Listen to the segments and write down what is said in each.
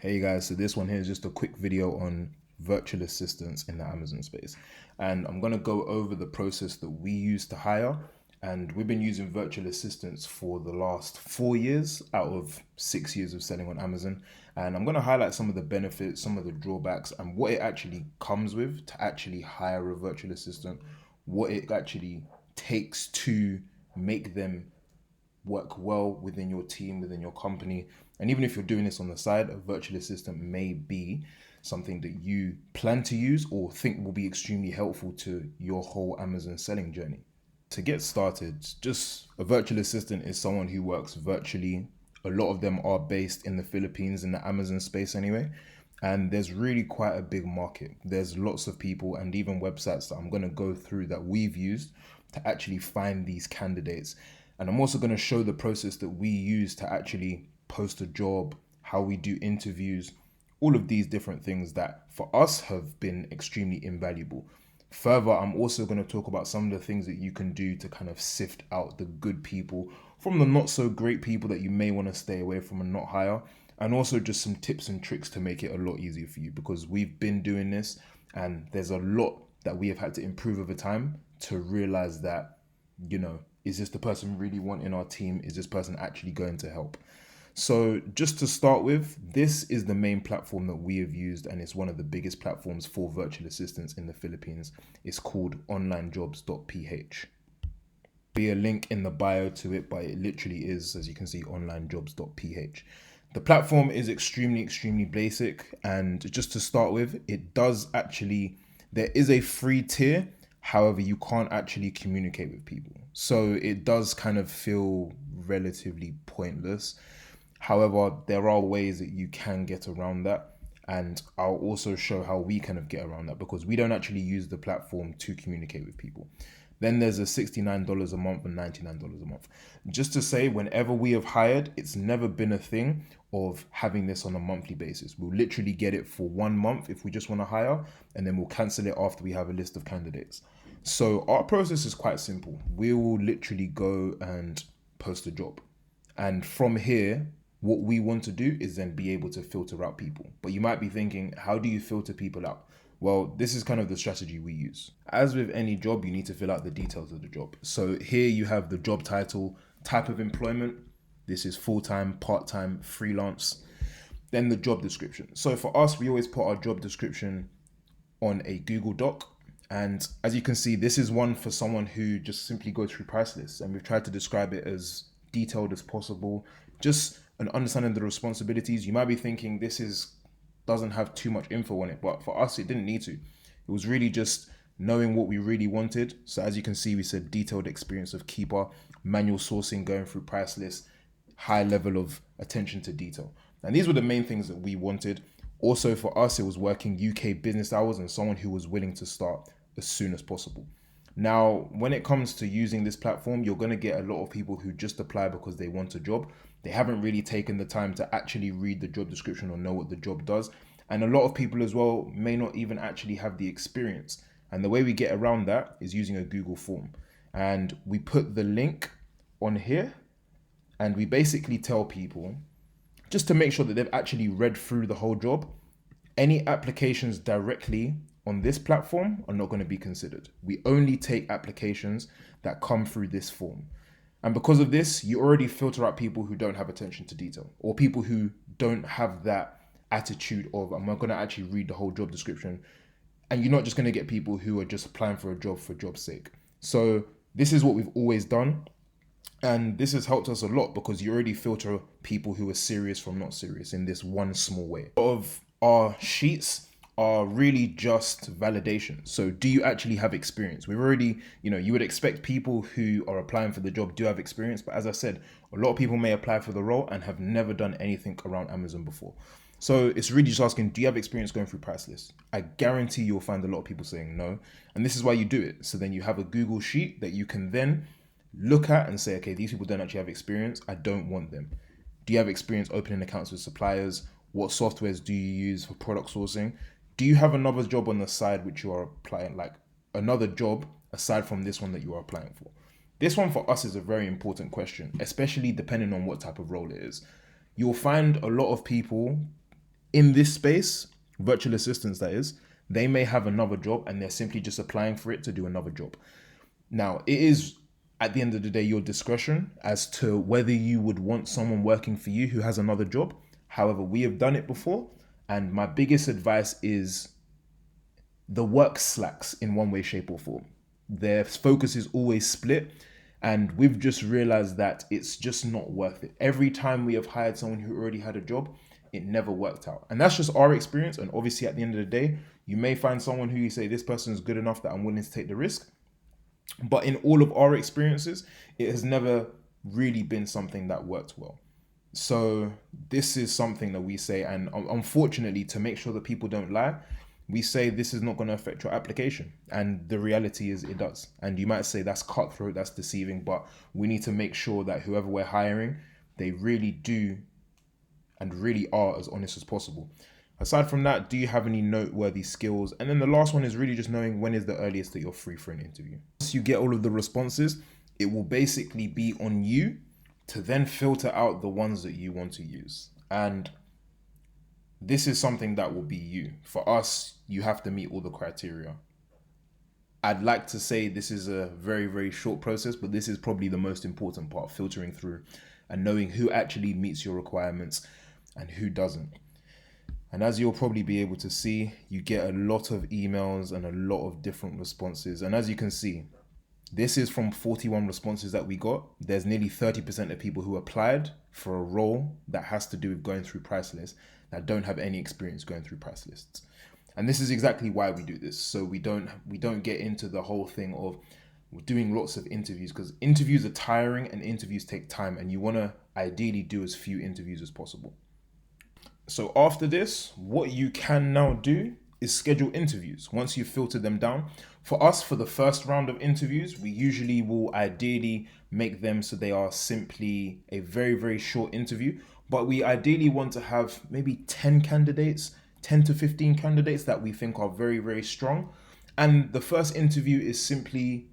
Hey guys, so this one here is just a quick video on virtual assistants in the Amazon space. And I'm going to go over the process that we use to hire. And we've been using virtual assistants for the last 4 years out of 6 years of selling on Amazon. And I'm going to highlight some of the benefits, some of the drawbacks, and what it actually comes with to actually hire a virtual assistant, what it actually takes to make them work well within your team, within your company. And even if you're doing this on the side, a virtual assistant may be something that you plan to use or think will be extremely helpful to your whole Amazon selling journey. To get started, just a virtual assistant is someone who works virtually. A lot of them are based in the Philippines in the Amazon space anyway. And there's really quite a big market. There's lots of people and even websites that I'm going to go through that we've used to actually find these candidates. And I'm also going to show the process that we use to actually post a job, how we do interviews, all of these different things that for us have been extremely invaluable. Further, I'm also going to talk about some of the things that you can do to kind of sift out the good people from the not so great people that you may want to stay away from and not hire. And also just some tips and tricks to make it a lot easier for you, because we've been doing this and there's a lot that we have had to improve over time to realize that, is this the person really wanting our team? Is this person actually going to help? So just to start with, this is the main platform that we have used, and it's one of the biggest platforms for virtual assistants in the Philippines. It's called Onlinejobs.ph. Be a link in the bio to it, but it literally is, as you can see, Onlinejobs.ph. The platform is extremely basic, and just to start with, there is a free tier. However, you can't actually communicate with people. So it does kind of feel relatively pointless. However, there are ways that you can get around that. And I'll also show how we kind of get around that, because we don't actually use the platform to communicate with people. Then there's a $69 a month and $99 a month. Just to say, whenever we have hired, it's never been a thing of having this on a monthly basis. We'll literally get it for 1 month if we just want to hire, and then we'll cancel it after we have a list of candidates. So our process is quite simple. We will literally go and post a job. And from here, what we want to do is then be able to filter out people. But you might be thinking, how do you filter people out? Well, this is kind of the strategy we use. As with any job, you need to fill out the details of the job. So here you have the job title, type of employment. This is full-time, part-time, freelance. Then the job description. So for us, we always put our job description on a Google Doc. And as you can see, this is one for someone who just simply goes through price lists. And we've tried to describe it as detailed as possible. Just an understanding of the responsibilities. You might be thinking doesn't have too much info on it, but for us, it didn't need to. It was really just knowing what we really wanted. So as you can see, we said detailed experience of keeper, manual sourcing, going through price lists, high level of attention to detail. And these were the main things that we wanted. Also for us, it was working UK business hours and someone who was willing to start as soon as possible. Now, when it comes to using this platform, you're going to get a lot of people who just apply because they want a job. They haven't really taken the time to actually read the job description or know what the job does. And a lot of people as well may not even actually have the experience. And the way we get around that is using a Google form. And we put the link on here, and we basically tell people, just to make sure that they've actually read through the whole job, any applications directly on this platform are not going to be considered. We only take applications that come through this form. And because of this, you already filter out people who don't have attention to detail, or people who don't have that attitude of, I'm not going to actually read the whole job description. And you're not just going to get people who are just applying for a job for job's sake. So this is what we've always done. And this has helped us a lot, because you already filter people who are serious from not serious in this one small way. A lot of our sheets are really just validation. So do you actually have experience? We've already, you would expect people who are applying for the job do have experience. But as I said, a lot of people may apply for the role and have never done anything around Amazon before. So it's really just asking, do you have experience going through price lists? I guarantee you'll find a lot of people saying no. And this is why you do it. So then you have a Google sheet that you can then look at and say, okay, these people don't actually have experience. I don't want them. Do you have experience opening accounts with suppliers? What softwares do you use for product sourcing? Do you have another job on the side which you are applying, like another job aside from this one that you are applying for? This one for us is a very important question, especially depending on what type of role it is. You'll find a lot of people in this space, virtual assistants that is, they may have another job and they're simply just applying for it to do another job. Now, it is at the end of the day your discretion as to whether you would want someone working for you who has another job. However, we have done it before, and my biggest advice is the work slacks in one way, shape, or form. Their focus is always split, and we've just realized that it's just not worth it. Every time we have hired someone who already had a job, it never worked out. And that's just our experience. And obviously, at the end of the day, you may find someone who you say, this person is good enough that I'm willing to take the risk. But in all of our experiences, it has never really been something that worked well. So this is something that we say, and unfortunately, to make sure that people don't lie, we say this is not going to affect your application. And the reality is it does. And you might say that's cutthroat, that's deceiving, but we need to make sure that whoever we're hiring, they really do and really are as honest as possible. Aside from that, do you have any noteworthy skills? And then the last one is really just knowing when is the earliest that you're free for an interview. Once you get all of the responses, it will basically be on you to then filter out the ones that you want to use. And this is something that will be you. For us, you have to meet all the criteria. I'd like to say this is a very, very short process, but this is probably the most important part, filtering through and knowing who actually meets your requirements and who doesn't. And as you'll probably be able to see, you get a lot of emails and a lot of different responses. And as you can see, this is from 41 responses that we got. There's nearly 30% of people who applied for a role that has to do with going through price lists that don't have any experience going through price lists. And this is exactly why we do this. So we don't get into the whole thing of doing lots of interviews, because interviews are tiring and interviews take time, and you want to ideally do as few interviews as possible. So after this, what you can now do is schedule interviews once you've filtered them down. For us, for the first round of interviews, we usually will ideally make them so they are simply a very, very short interview. But we ideally want to have maybe 10 candidates, 10 to 15 candidates that we think are very, very strong. And the first interview is simply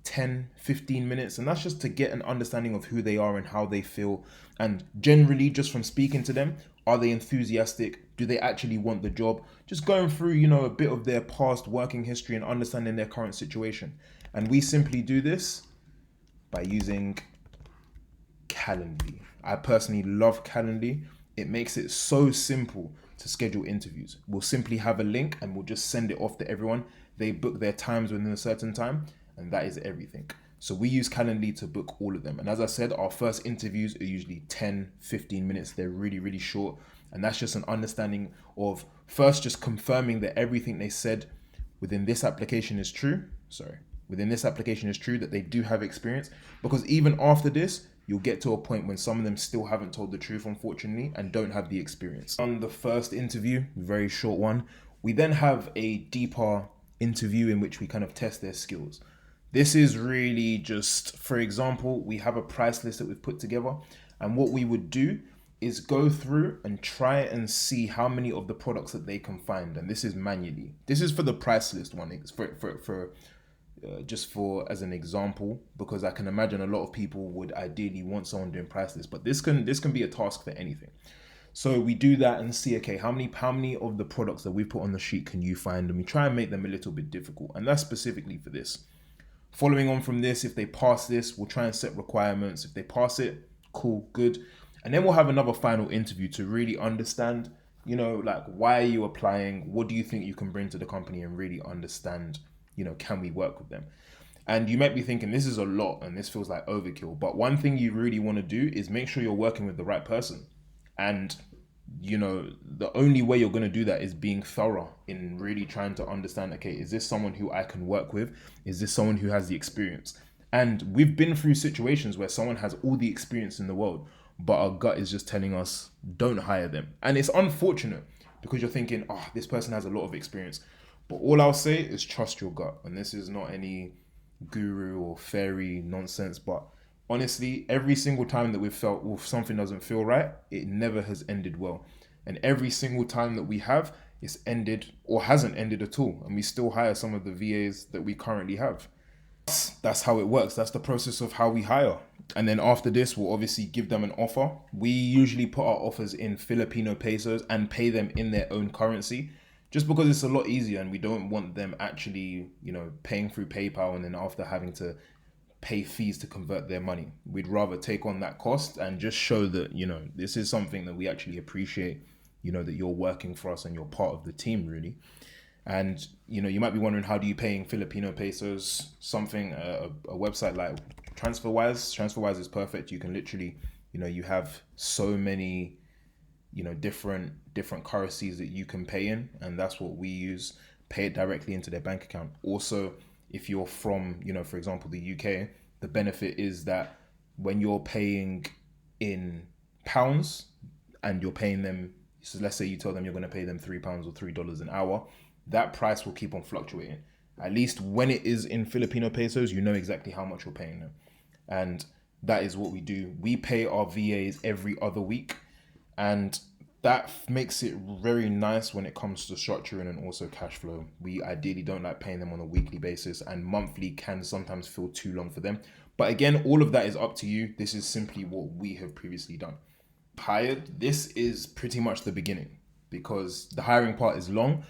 10, 15 minutes. And that's just to get an understanding of who they are and how they feel. And generally, just from speaking to them, are they enthusiastic? Do they actually want the job? Just going through, a bit of their past working history and understanding their current situation. And we simply do this by using Calendly. I personally love Calendly. It makes it so simple to schedule interviews. We'll simply have a link and we'll just send it off to everyone. They book their times within a certain time, and that is everything. So we use Calendly to book all of them. And as I said, our first interviews are usually 10, 15 minutes. They're really, really short. And that's just an understanding of first just confirming that everything they said within this application is true. Within this application is true, that they do have experience. Because even after this, you'll get to a point when some of them still haven't told the truth, unfortunately, and don't have the experience. On the first interview, very short one, we then have a deeper interview in which we kind of test their skills. This is really just, for example, we have a price list that we've put together, and what we would do is go through and try and see how many of the products that they can find, and this is manually. This is for the price list one. It's just for as an example, because I can imagine a lot of people would ideally want someone doing price lists, but this can be a task for anything. So we do that and see, okay, how many of the products that we put on the sheet can you find, and we try and make them a little bit difficult, and that's specifically for this. Following on from this, if they pass this, we'll try and set requirements. If they pass it, cool, good. And then we'll have another final interview to really understand, why are you applying? What do you think you can bring to the company, and really understand, can we work with them? And you might be thinking, this is a lot and this feels like overkill. But one thing you really want to do is make sure you're working with the right person. And the only way you're going to do that is being thorough in really trying to understand, okay, is this someone who I can work with? Is this someone who has the experience? And we've been through situations where someone has all the experience in the world, but our gut is just telling us, don't hire them. And it's unfortunate because you're thinking, this person has a lot of experience. But all I'll say is trust your gut. And this is not any guru or fairy nonsense, but honestly, every single time that we've felt, something doesn't feel right, it never has ended well. And every single time that we have, it's ended or hasn't ended at all. And we still hire some of the VAs that we currently have. That's how it works. That's the process of how we hire. And then after this, we'll obviously give them an offer. We usually put our offers in Filipino pesos and pay them in their own currency, just because it's a lot easier and we don't want them actually, paying through PayPal and then after having to pay fees to convert their money. We'd rather take on that cost and just show that, this is something that we actually appreciate, that you're working for us and you're part of the team, really. And, you might be wondering, how do you pay in Filipino pesos? Something, a website like TransferWise is perfect. You can literally, you have so many, different currencies that you can pay in. And that's what we use. Pay it directly into their bank account. Also, if you're from, for example, the UK, the benefit is that when you're paying in pounds and you're paying them, so let's say you tell them you're going to pay them £3 or $3 an hour, that price will keep on fluctuating. At least when it is in Filipino pesos, you know exactly how much you're paying them. And that is what we do. We pay our VAs every other week, and that makes it very nice when it comes to structuring and also cash flow. We ideally don't like paying them on a weekly basis, and monthly can sometimes feel too long for them. But again, all of that is up to you. This is simply what we have previously done. Hired, this is pretty much the beginning, because the hiring part is long.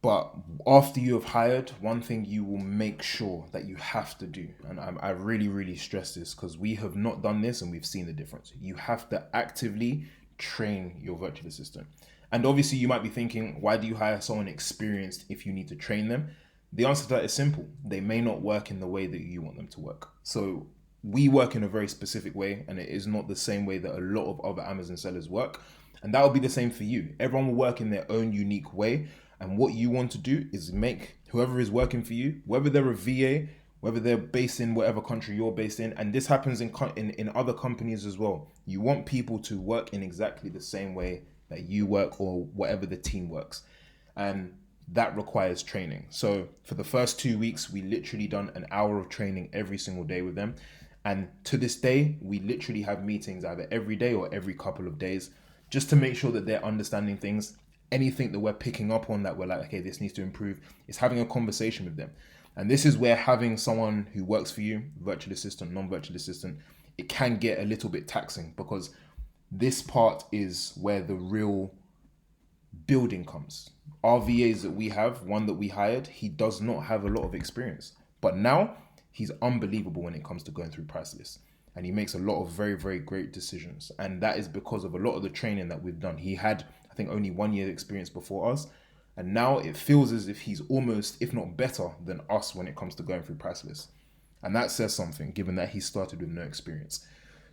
But after you have hired, one thing you will make sure that you have to do, and I really, really stress this because we have not done this and we've seen the difference. You have to actively train your virtual assistant. And obviously you might be thinking, why do you hire someone experienced if you need to train them? The answer to that is simple. They may not work in the way that you want them to work. So we work in a very specific way, and it is not the same way that a lot of other Amazon sellers work. And that will be the same for you. Everyone will work in their own unique way. And what you want to do is make whoever is working for you, whether they're a VA, whether they're based in whatever country you're based in, and this happens in other companies as well. You want people to work in exactly the same way that you work or whatever the team works. And that requires training. So for the first 2 weeks, we literally done an hour of training every single day with them. And to this day, we literally have meetings either every day or every couple of days just to make sure that they're understanding things. Anything that we're picking up on that we're like, okay, this needs to improve, is having a conversation with them. And this is where having someone who works for you, virtual assistant, non-virtual assistant, it can get a little bit taxing, because this part is where the real building comes. Our VAs that we have, one that we hired, he does not have a lot of experience, but now he's unbelievable when it comes to going through price lists. And he makes a lot of very, very great decisions. And that is because of a lot of the training that we've done. He had, I think, only 1 year experience before us. And now it feels as if he's almost, if not better than us when it comes to going through price lists. And that says something, given that he started with no experience.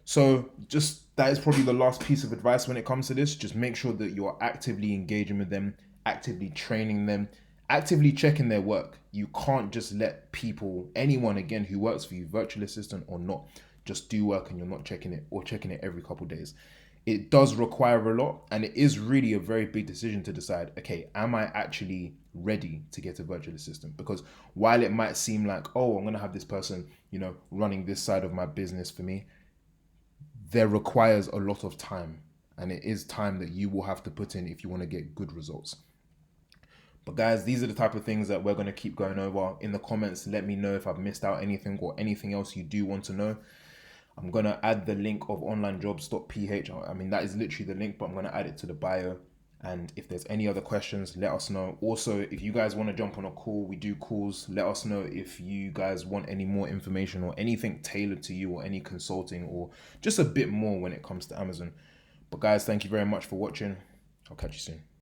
So just, that is probably the last piece of advice when it comes to this. Just make sure that you're actively engaging with them, actively training them, actively checking their work. You can't just let people, anyone again who works for you, virtual assistant or not, just do work and you're not checking it, or checking it every couple of days. It does require a lot, and it is really a very big decision to decide, okay, am I actually ready to get a virtual assistant? Because while it might seem like, oh, I'm going to have this person, running this side of my business for me, there requires a lot of time, and it is time that you will have to put in if you want to get good results. But guys, these are the type of things that we're going to keep going over. In the comments, let me know if I've missed out anything or anything else you do want to know. I'm going to add the link of Onlinejobs.ph. I mean, that is literally the link, but I'm going to add it to the bio. And if there's any other questions, let us know. Also, if you guys want to jump on a call, we do calls. Let us know if you guys want any more information or anything tailored to you, or any consulting, or just a bit more when it comes to Amazon. But guys, thank you very much for watching. I'll catch you soon.